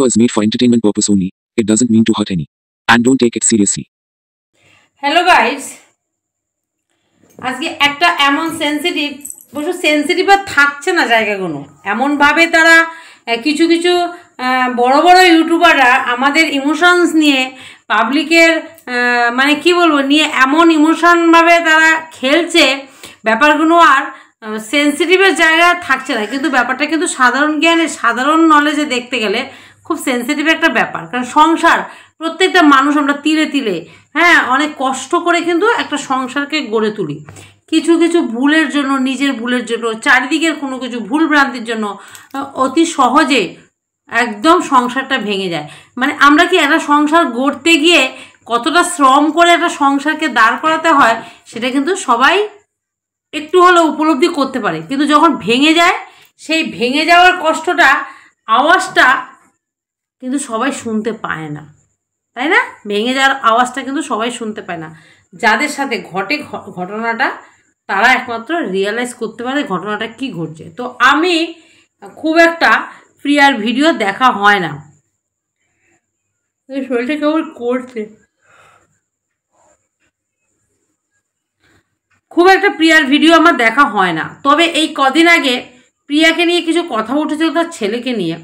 is made for entertainment purpose only. It doesn't mean to hurt any. And don't take it seriously. Hello guys. আজকে একটা এমন sensitive, অবশ্য sensitive আর থাকছে না জায়গাগুলো, এমনভাবে তারা কিছু কিছু বড় বড় ইউটিউবাররা আমাদের ইমোশনস নিয়ে পাবলিকের মানে কি বলবো নিয়ে এমন ইমোশনভাবে তারা খেলছে, ব্যাপারগুলো আর সেন্সিটিভের জায়গা থাকছে না। কিন্তু ব্যাপারটা কিন্তু সাধারণ জ্ঞানে সাধারণ নলেজে দেখতে গেলে খুব সেন্সিটিভ একটা ব্যাপার। কারণ সংসার প্রত্যেকটা মানুষ আমরা তিলে তিলে অনেক কষ্ট করে কিন্তু একটা সংসারকে গড়ে তুলি। কিছু কিছু ভুলের জন্য, নিজের ভুলের জন্য, চারিদিকের কোনো কিছু ভুল ভ্রান্তির জন্য অতি সহজে একদম সংসারটা ভেঙে যায়। মানে আমরা কি একটা সংসার গড়তে গিয়ে কতটা শ্রম করে একটা সংসারকে দাঁড় করাতে হয় সেটা কিন্তু সবাই একটু হলেও উপলব্ধি করতে পারে। কিন্তু যখন ভেঙে যায়, সেই ভেঙে যাওয়ার কষ্টটা, আওয়াজটা কিন্তু সবাই শুনতে পায় না, তাই না? ভেঙে যাওয়ার আওয়াজটা কিন্তু সবাই শুনতে পায় না। যাদের সাথে ঘটে ঘটনাটা, তারা একমাত্র রিয়েলাইজ করতে পারে ঘটনাটা কি ঘটছে। তো আমি খুব একটা প্রিয়ার ভিডিও দেখা হয় না, শরীরটা কেবল করছে, খুব একটা প্রিয়ার ভিডিও আমার দেখা হয় না। তবে এই কদিন আগে প্রিয়াকে নিয়ে কিছু কথা উঠেছিল তার ছেলেকে নিয়ে,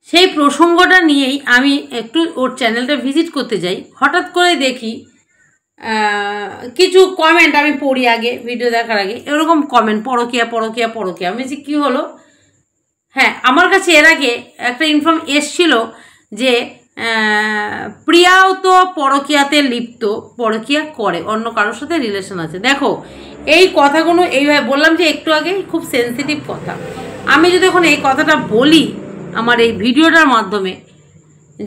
সেই প্রসঙ্গটা নিয়েই আমি একটু ওর চ্যানেলটা ভিজিট করতে যাই। হঠাৎ করে দেখি কিছু কমেন্ট আমি পড়ি আগে, ভিডিও দেখার আগে এরকম কমেন্ট, পরকিয়া পরকিয়া পরকিয়া। আমি যে কী হলো, আমার কাছে এর আগে একটা ইনফর্ম এসছিল যে প্রিয়াও তো পরকিয়াতে লিপ্ত, পরকিয়া করে, অন্য কারোর সাথে রিলেশন আছে। দেখো এই কথাগুলো এইভাবে বললাম যে একটু আগে, খুব সেন্সিটিভ কথা। আমি যদি এখন এই কথাটা বলি আমার এই ভিডিওটার মাধ্যমে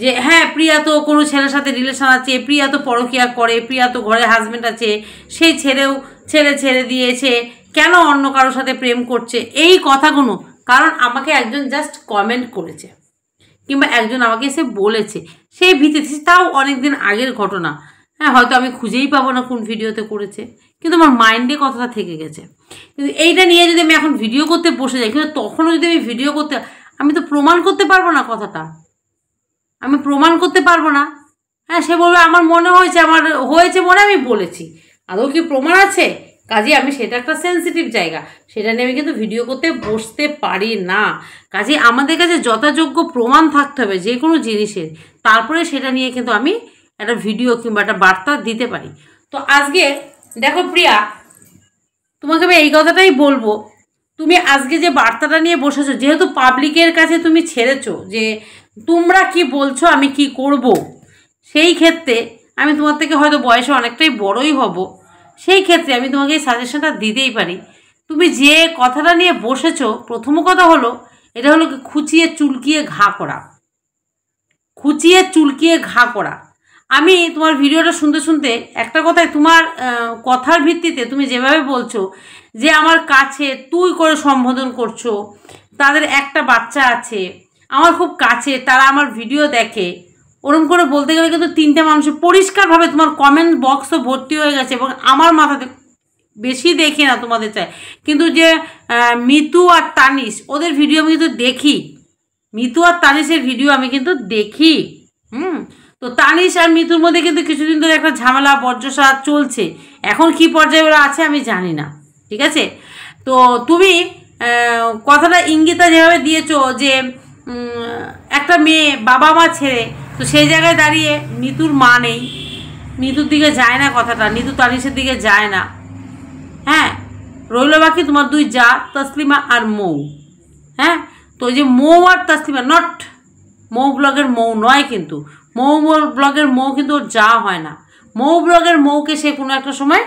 যে প্রিয়া তো কোনো ছেলের সাথে রিলেশন আছে, প্রিয়া তো পরকিয়া করে, প্রিয়া তো ঘরে হাজব্যান্ড আছে, সেই ছেলে ছেড়ে দিয়েছে, কেন অন্য কারোর সাথে প্রেম করছে, এই কথাগুলো কারণ আমাকে একজন জাস্ট কমেন্ট করেছে কিংবা একজন আমাকে এসে বলেছে, সেই ভিত্তিতে, তাও অনেক দিন আগের ঘটনা। হয়তো আমি খুঁজেই পাবো না কোন ভিডিওতে করেছে, কিন্তু আমার মাইন্ডে কথাটা থেকে গেছে। কিন্তু এইটা নিয়ে যদি আমি এখন ভিডিও করতে বসে যাই, কিন্তু তখনও যদি আমি ভিডিও করতে, আমি তো প্রমাণ করতে পারবো না কথাটা, আমি প্রমাণ করতে পারবো না। সে বলবে আমার মনে হয়েছে, আমার হয়েছে মনে, আমি বলেছি, আদৌ কি প্রমাণ আছে? কাজে আমি সেটা একটা সেন্সিটিভ জায়গা, সেটা নিয়ে আমি কিন্তু ভিডিও করতে বসতে পারি না। কাজে আমাদের কাছে যথাযোগ্য প্রমাণ থাকতে হবে যে কোনো জিনিসের, তারপরে সেটা নিয়ে কিন্তু আমি একটা ভিডিও কিংবা একটা বার্তা দিতে পারি। তো আজকে দেখো প্রিয়া, তোমাকে আমি এই কথাটাই বলবো, তুমি আজকে যে বার্তাটা নিয়ে বসেছো, যেহেতু পাবলিকের কাছে তুমি ছেড়েছো যে তোমরা কি বলছো আমি কি করব, সেই ক্ষেত্রে আমি তোমার থেকে হয়তো বয়সে অনেকটাই বড়ই হব, সেই ক্ষেত্রে আমি তোমাকে এই সাজেশনটা দিতেই পারি। তুমি যে কথাটা নিয়ে বসেছো, প্রথম কথা হলো এটা হলো খুঁচিয়ে চুলকিয়ে ঘা করা, খুঁচিয়ে চুলকিয়ে ঘা করা। আমি তোমার ভিডিওটা শুনতে শুনতে একটা কথায়, তোমার কথার ভিত্তিতে তুমি যেভাবে বলছো যে আমার কাছে তুই করে সম্বোধন করছো, তাদের একটা বাচ্চা আছে আমার খুব কাছে, তারা আমার ভিডিও দেখে, ওরকম করে বলতে গেলে কিন্তু তিনটে মানুষের পরিষ্কারভাবে তোমার কমেন্ট বক্সও ভর্তি হয়ে গেছে। এবং আমার মাথাতে বেশি দেখি না তোমাদের চাই, কিন্তু যে মিতু আর তানিশ, ওদের ভিডিও আমি কিন্তু দেখি, মিতু আর তানিশের ভিডিও আমি কিন্তু দেখি। তো তানিশ আর মিতুর মধ্যে কিন্তু কিছুদিন ধরে একটা ঝামেলা বর্জসা চলছে, এখন কি পর্যায়ে ওরা আছে আমি জানি না, ঠিক আছে? তো তুমি কথাটা ইঙ্গিতা যেভাবে দিয়েছো যে একটা মেয়ে বাবা মা ছেড়ে, তো সেই জায়গায় দাঁড়িয়ে নিতুর মা নেই, নিতুর দিকে যায় না কথাটা, নিতু তানিশের দিকে যায় না। রইল বাকি তোমার দুই যা, তসলিমা আর মৌ। তো যে মৌ আর তসলিমা, নট মৌ ব্লগের মৌ নয়, কিন্তু মৌ ব্লগের মৌ কিন্তু ওর যা হয় না। মৌ ব্লগের মৌকে সে কোনো একটা সময়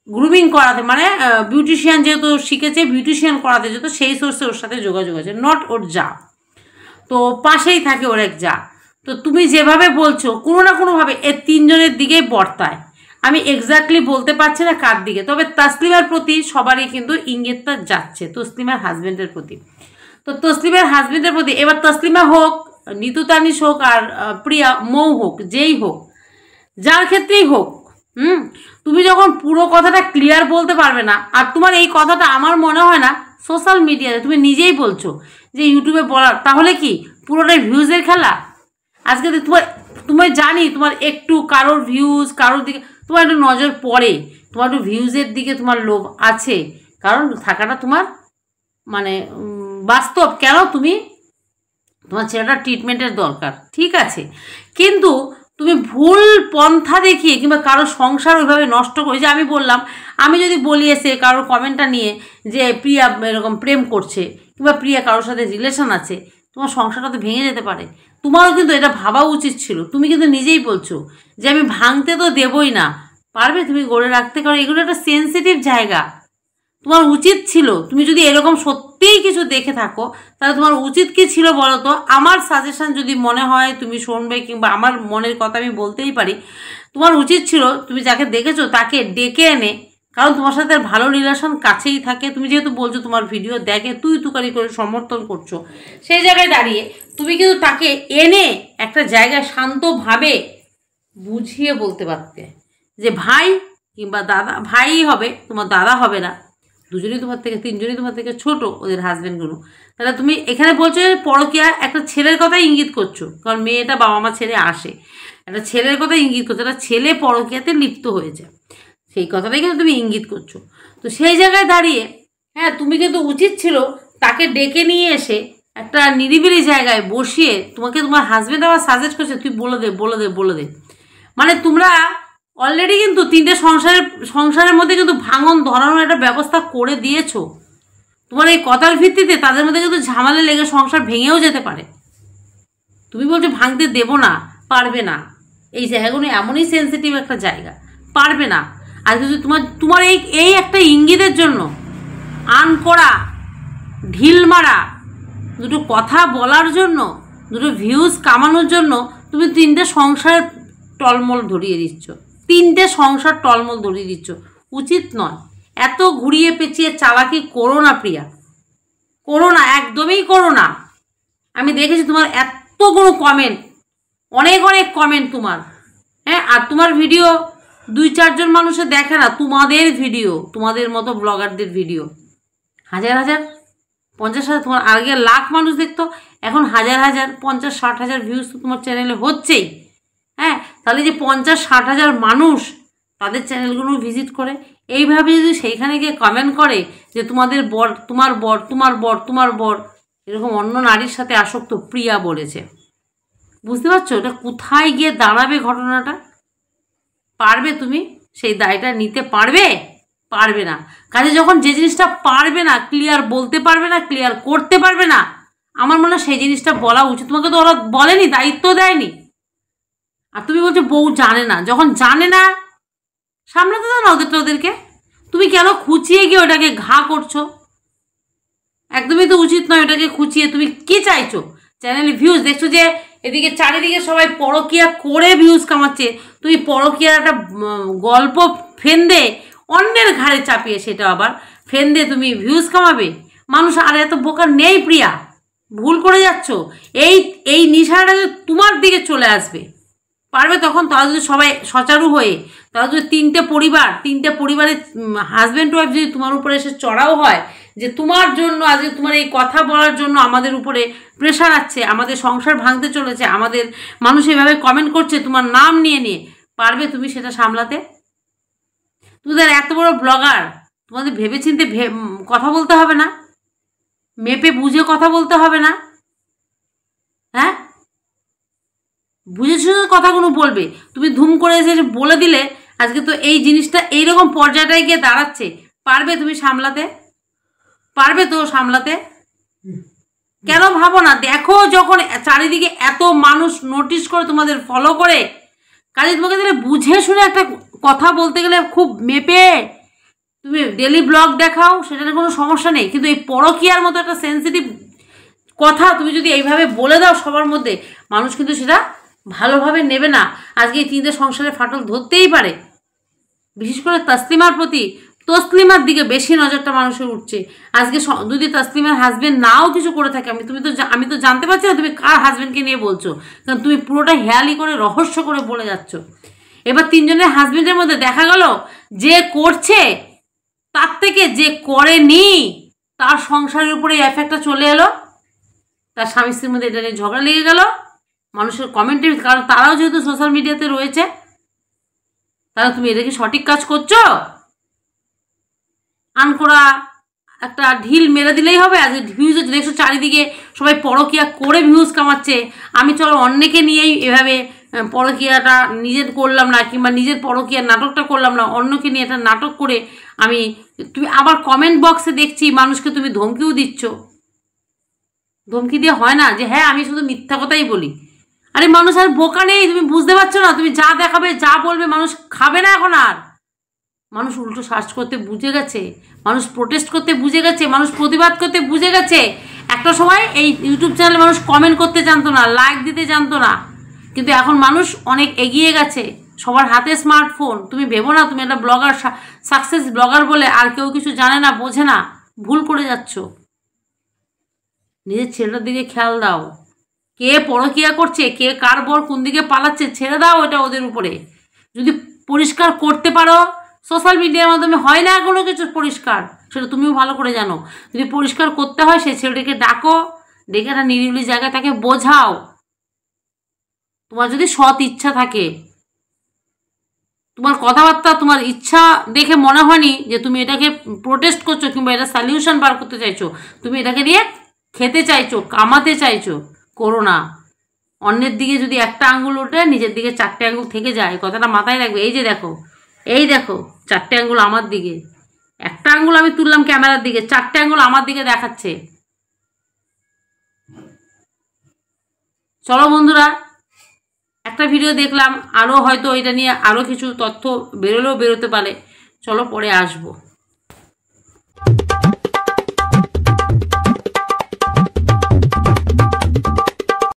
গ্রুমিং করাতে, মানে বিউটিশিয়ান যেহেতু শিখেছে, বিউটিশিয়ান করাতে যেত, সেই সোর্সে ওর সাথে যোগাযোগ আছে, নট ওর যা। তো পাশেই থাকে ওর এক যা। তো তুমি যেভাবে বলছো কোনো না কোনোভাবে এর তিনজনের দিকেই বর্তায়, আমি এক্স্যাক্টলি বলতে পারছি না কার দিকে, তবে তসলিমার প্রতি সবারই কিন্তু ইঙ্গিতটা যাচ্ছে, তসলিমার হাজব্যান্ডের প্রতি। তো তসলিমার হাজব্যান্ডের প্রতি, এবার তসলিমা হোক, নিতু তানিশ হোক, আর প্রিয়া মৌ হোক, যেই হোক, যার ক্ষেত্রেই হোক, তুমি যখন পুরো কথাটা ক্লিয়ার বলতে পারবে না, আর তোমার এই কথাটা আমার মনে হয় না সোশ্যাল মিডিয়াতে তুমি নিজেই বলছো যে ইউটিউবে বলার, তাহলে কি পুরোটাই ভিউজের খেলা? আজকে তোমার জানি তোমার একটু কারোর ভিউজ, কারোর দিকে তোমার একটু নজর পড়ে, তোমার একটু ভিউজের দিকে তোমার লোভ আছে, কারণ থাকাটা তোমার মানে বাস্তব। কেন তোমার ছেলেটার ট্রিটমেন্টের দরকার, ঠিক আছে, কিন্তু তুমি ভুল পন্থা দেখিয়ে কিংবা কারোর সংসার ওইভাবে নষ্ট করে, যে আমি বললাম, আমি যদি বলি এসে কারোর কমেন্টটা নিয়ে যে প্রিয়া এরকম প্রেম করছে কিংবা প্রিয়া কারোর সাথে রিলেশন আছে, তোমার সংসারটা তো ভেঙে যেতে পারে। তোমারও কিন্তু এটা ভাবা উচিত ছিল। তুমি কিন্তু নিজেই বলছো যে আমি ভাঙতে তো দেবই না, পারবে তুমি গড়ে রাখতে? কারণ এগুলো একটা সেন্সিটিভ জায়গা। তোমার উচিত ছিল, তুমি যদি এরকম সত্যিই কিছু দেখে থাকো, তাহলে তোমার উচিত কি ছিল বলো তো? আমার সাজেশন যদি মনে হয় তুমি শুনবে, কিংবা আমার মনের কথা আমি বলতেই পারি, তোমার উচিত ছিল তুমি যাকে দেখেছো তাকে ডেকে এনে, কারণ তোমার সাথে ভালো রিলেশন কাছেই থাকে, তুমি যেহেতু বলছো তোমার ভিডিও দেখে, তুকারি করে সমর্থন করছো, সেই জায়গায় দাঁড়িয়ে তুমি কিন্তু তাকে এনে একটা জায়গায় শান্তভাবে বুঝিয়ে বলতে পারতে যে ভাই কিংবা দাদা, ভাই হবে, তোমার দাদা হবে না, দুজনই তোমার থেকে, তিনজনই তোমার থেকে ছোট ওদের হাজব্যান্ডগুলো। তাহলে তুমি এখানে বলছো যে পরকীয়া, একটা ছেলের কথাই ইঙ্গিত করছো, কারণ মেয়েটা বাবা মা ছেড়ে আসে, একটা ছেলের কথা ইঙ্গিত করছো, একটা ছেলে পরকীয়াতে লিপ্ত হয়েছে, সেই কথাটাই কিন্তু তুমি ইঙ্গিত করছো। তো সেই জায়গায় দাঁড়িয়ে হ্যাঁ, তুমি কিন্তু উচিত ছিল তাকে ডেকে নিয়ে এসে একটা নিরিবিলি জায়গায় বসিয়ে, তোমাকে তোমার হাজব্যান্ড আবার সাজেস্ট করছে তুই বলে দে, মানে তোমরা অলরেডি কিন্তু তিনটে সংসারের মধ্যে কিন্তু ভাঙন ধরানোর একটা ব্যবস্থা করে দিয়েছো। তোমার এই কথার ভিত্তিতে তাদের মধ্যে কিন্তু ঝামেলা লেগে সংসার ভেঙেও যেতে পারে। তুমি বলছো ভাঙতে দেবো না, পারবে না, এই জায়গাগুলো এমনই সেন্সিটিভ একটা জায়গা, পারবে না। আর যদি তোমার এই একটা ইঙ্গিতের জন্য আন করা, ঢিল মারা, দুটো কথা বলার জন্য, দুটো ভিউজ কামানোর জন্য তুমি তিনটে সংসার টলমল ধরিয়ে দিচ্ছ, উচিত নয়। এত ঘুরিয়ে পেঁচিয়ে চালাকি করো না প্রিয়া, করো না, একদমই করো না। আমি দেখেছি তোমার এতগুলো কমেন্ট, অনেক কমেন্ট তোমার, হ্যাঁ, আর তোমার ভিডিও 2-4 জন মানুষে দেখে না, তোমাদের ভিডিও, তোমাদের মতো ব্লগারদের ভিডিও হাজার 50,000, তোমার আগে লাখ মানুষ দেখতো, এখন হাজার 50-60,000 ভিউজ তো তোমার চ্যানেলে হচ্ছেই। হ্যাঁ, তাহলে যে 50-60,000 মানুষ তাদের চ্যানেলগুলো ভিজিট করে, এইভাবে যদি সেইখানে গিয়ে কমেন্ট করে যে তোমার বর এরকম অন্য নারীর সাথে আসক্ত, প্রিয়া বলেছে, বুঝতে পারছো এটা কোথায় গিয়ে দাঁড়াবে ঘটনাটা? পারবে তুমি সেই দায়টা নিতে? পারবে না। কাজে যখন যে জিনিসটা পারবে না, ক্লিয়ার বলতে পারবে না, ক্লিয়ার করতে পারবে না, আমার মনে হয় সেই জিনিসটা বলা উচিত। তোমাকে তো ওরা বলেনি, দায়িত্ব দেয়নি, আর তুমি বলছো বউ জানে না। যখন জানে না, সামলাতে দাও না ওদেরকে। তুমি কেন খুঁচিয়ে গিয়ে ওটাকে ঘা করছো? একদমই তো উচিত নয় ওটাকে খুঁচিয়ে। তুমি কি চাইছো? চ্যানেলে ভিউজ দেখছো যে এদিকে চারিদিকে সবাই পরকীয়া করে ভিউজ কামাচ্ছে, তুমি পরকীয়ার একটা গল্প ফেন্দে অন্যের ঘাড়ে চাপিয়ে সেটা আবার ফেন্দে তুমি ভিউজ কামাবে? মানুষ আর এত বোকা নেই প্রিয়া, ভুল করে যাচ্ছ। এই নিশাটা তোমার দিকে চলে আসবে, পারবে তখন? তারা যদি সবাই সচারু হয়ে, তারা যদি তিনটে পরিবারের হাজব্যান্ড ওয়াইফ যদি তোমার উপরে এসে চড়াও হয় যে তোমার জন্য আজকে তোমার এই কথা বলার জন্য আমাদের উপরে প্রেশার আছে, আমাদের সংসার ভাঙতে চলেছে, আমাদের মানুষ এভাবে কমেন্ট করছে তোমার নাম নিয়ে, পারবে তুমি সেটা সামলাতে? তোমাদের এত বড় ব্লগার, তোমাদের ভেবেচিন্তে কথা বলতে হবে না? মেপে বুঝে কথা বলতে হবে না? হ্যাঁ, বুঝে শুনে কথাগুলো বলবে। তুমি ধুম করে এসে বলে দিলে আজকে তো এই জিনিসটা এইরকম পর্যায়টায় গিয়ে দাঁড়াচ্ছে, পারবে তুমি সামলাতে? কেন ভাবো না? দেখো যখন চারিদিকে এত মানুষ নোটিশ করে, তোমাদের ফলো করে, কাজে তোমাকে তাহলে বুঝে শুনে একটা কথা বলতে গেলে খুব মেপে তুমি ডেলি ব্লগ দেখাও, সেটা কোনো সমস্যা নেই, কিন্তু এই পরকীয়ার মতো একটা সেন্সিটিভ কথা তুমি যদি এইভাবে বলে দাও সবার মধ্যে, মানুষ কিন্তু সেটা ভালোভাবে নেবে না। আজকে এই তিনটে সংসারে ফাটল ধরতেই পারে, বিশেষ করে তসলিমার দিকে বেশি নজরটা মানুষের উঠছে। আজকে যদি তসলিমার হাজবেন্ড নাও কিছু করে থাকে, আমি তো জানতে পারছি না তুমি কার হাজবেন্ডকে নিয়ে বলছো, কারণ তুমি পুরোটা হেয়ালি করে রহস্য করে বলে যাচ্ছ। এবার 3 জনের হাজবেন্ডের মধ্যে দেখা গেল যে করছে তার থেকে যে করেনি তার সংসারের উপরে এফেক্টটা চলে এলো, তার স্বামী স্ত্রীর মধ্যে এটা নিয়ে ঝগড়া লেগে গেল মানুষের কমেন্টের, কারণ তারাও যেহেতু সোশ্যাল মিডিয়াতে রয়েছে। তাহলে তুমি এটা কি সঠিক কাজ করছো? আনকোরা একটা ঢিল মেরে দিলেই হবে? আজ ভিউজ দেখছো চারিদিকে সবাই পরকিয়া করে ভিউজ কামাচ্ছে, আমি চলো অন্যকে নিয়েই এভাবে পরকিয়াটা নিজের করলাম না, কিংবা নিজের পরকিয়ার নাটকটা করলাম না, অন্যকে নিয়ে একটা নাটক করে আমি, তুমি আবার কমেন্ট বক্সে দেখছি মানুষকে তুমি ধমকিও দিচ্ছ। ধমকি দিয়ে হয় না যে হ্যাঁ আমি শুধু মিথ্যা কথাই বলি। আরে মানুষ আর বোকা নেই, তুমি বুঝতে পারছো না? তুমি যা দেখাবে যা বলবে মানুষ খাবে না এখন আর। মানুষ উল্টো সার্চ করতে বুঝে গেছে, মানুষ প্রোটেস্ট করতে বুঝে গেছে, মানুষ প্রতিবাদ করতে বুঝে গেছে। একটা সময় এই ইউটিউব চ্যানেলে মানুষ কমেন্ট করতে জানতো না, লাইক দিতে জানতো না, কিন্তু এখন মানুষ অনেক এগিয়ে গেছে, সবার হাতে স্মার্টফোন। তুমি ভেবো না তুমি একটা ব্লগার, সাকসেস ব্লগার বলে আর কেউ কিছু জানে না বোঝে না, ভুল করে যাচ্ছ। নিজের ছেলেটার দিকে খেয়াল দাও, কে পরকিয়া করছে, কে কার বর কোন দিকে পালাচ্ছে ছেড়ে দাও এটা ওদের উপরে। যদি পরিষ্কার করতে পারো, সোশ্যাল মিডিয়ার মাধ্যমে হয় না কোনো কিছু পরিষ্কার, সেটা তুমিও ভালো করে জানো। যদি পরিষ্কার করতে হয় সেই ছেলেটিকে ডাকো, ডেকে একটা নিরিবিলি জায়গায় তাকে বোঝাও। তোমার যদি সৎ ইচ্ছা থাকে, তোমার কথাবার্তা তোমার ইচ্ছা দেখে মনে হয়নি যে তুমি এটাকে প্রোটেস্ট করছো কিংবা এটা সলিউশন বার করতে চাইছো, তুমি এটাকে নিয়ে খেতে চাইছো, কামাতে চাইছো, করো না। অন্যের দিকে যদি একটা আঙ্গুল ওঠে নিজের দিকে 4টে আঙ্গুল থেকে যায়, কথাটা মাথায় রাখবে। এই যে দেখো, এই দেখো 4টে আঙ্গুল আমার দিকে, একটা আঙ্গুল আমি তুললাম ক্যামেরার দিকে, 4টে আঙ্গুল আমার দিকে দেখাচ্ছে। চলো বন্ধুরা, একটা ভিডিও দেখলাম, আরও হয়তো এটা নিয়ে আরও কিছু তথ্য বেরোলেও বেরোতে পারে। চলো পরে আসবো।